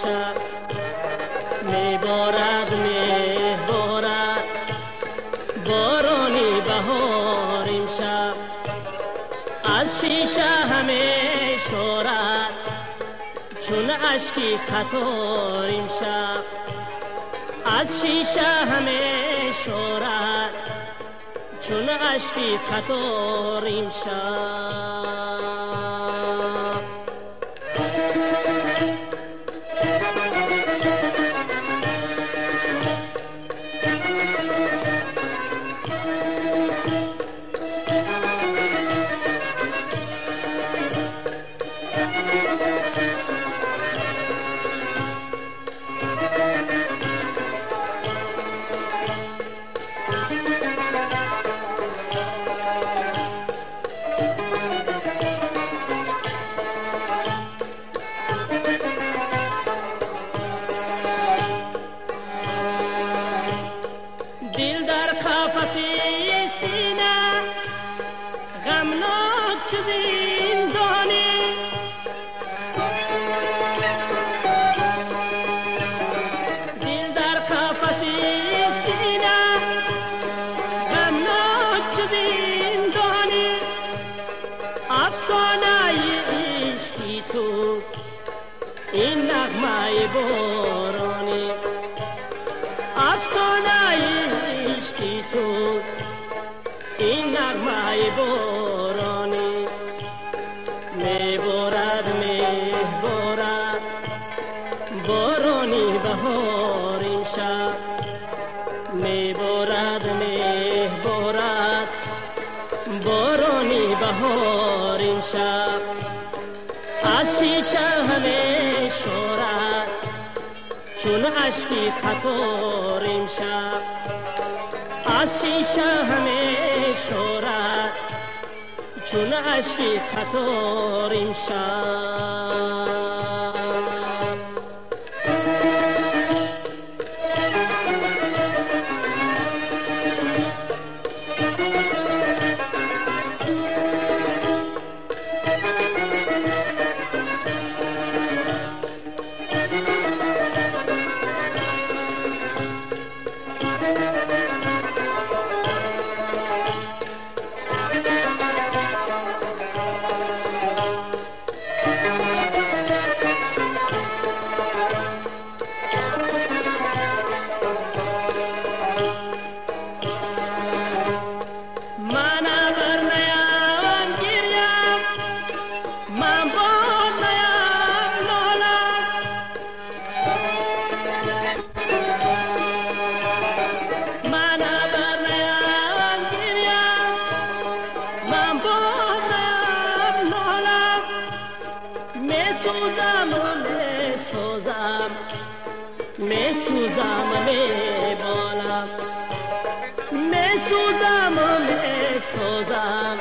امشب میبارد میبارد بارانی بهار امشب از شیشه همه شورد چون اشکی قطار امشب از شیشه همه شورد چون اشکی قطار امشب دل در قفسی سینه غمناک چه زندانی دل در قفسی سینه غمناک چه زندانی افسانه عشقی تو این نغمه بارانی افسانه عشقی تو این نغمه بارانی میبارد میبارد بارانی بهار امشب میبارد میبارد بارانی بهار امشب از شیشه همه شورد چون اشکی قطار امشب از شیشه همه شورد چون اشکی قطار امشب میسوزم میبالم میسوزم میسوزم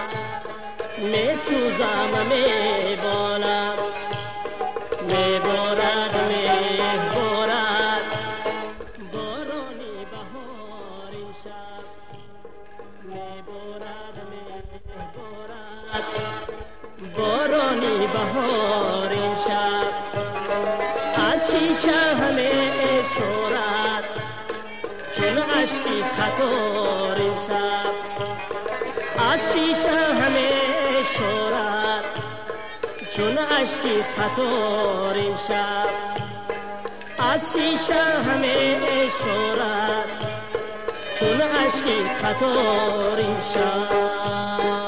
میسوزم میبالم میبارد میبارد بارانی بهار امشب میبارد میبارد بارانی بهار امشب از شیشه همه شورد چون اشکی قطار امشب از شیشه همه شورد چون اشکی قطار امشب از شیشه همه شورد چون اشکی قطار امشب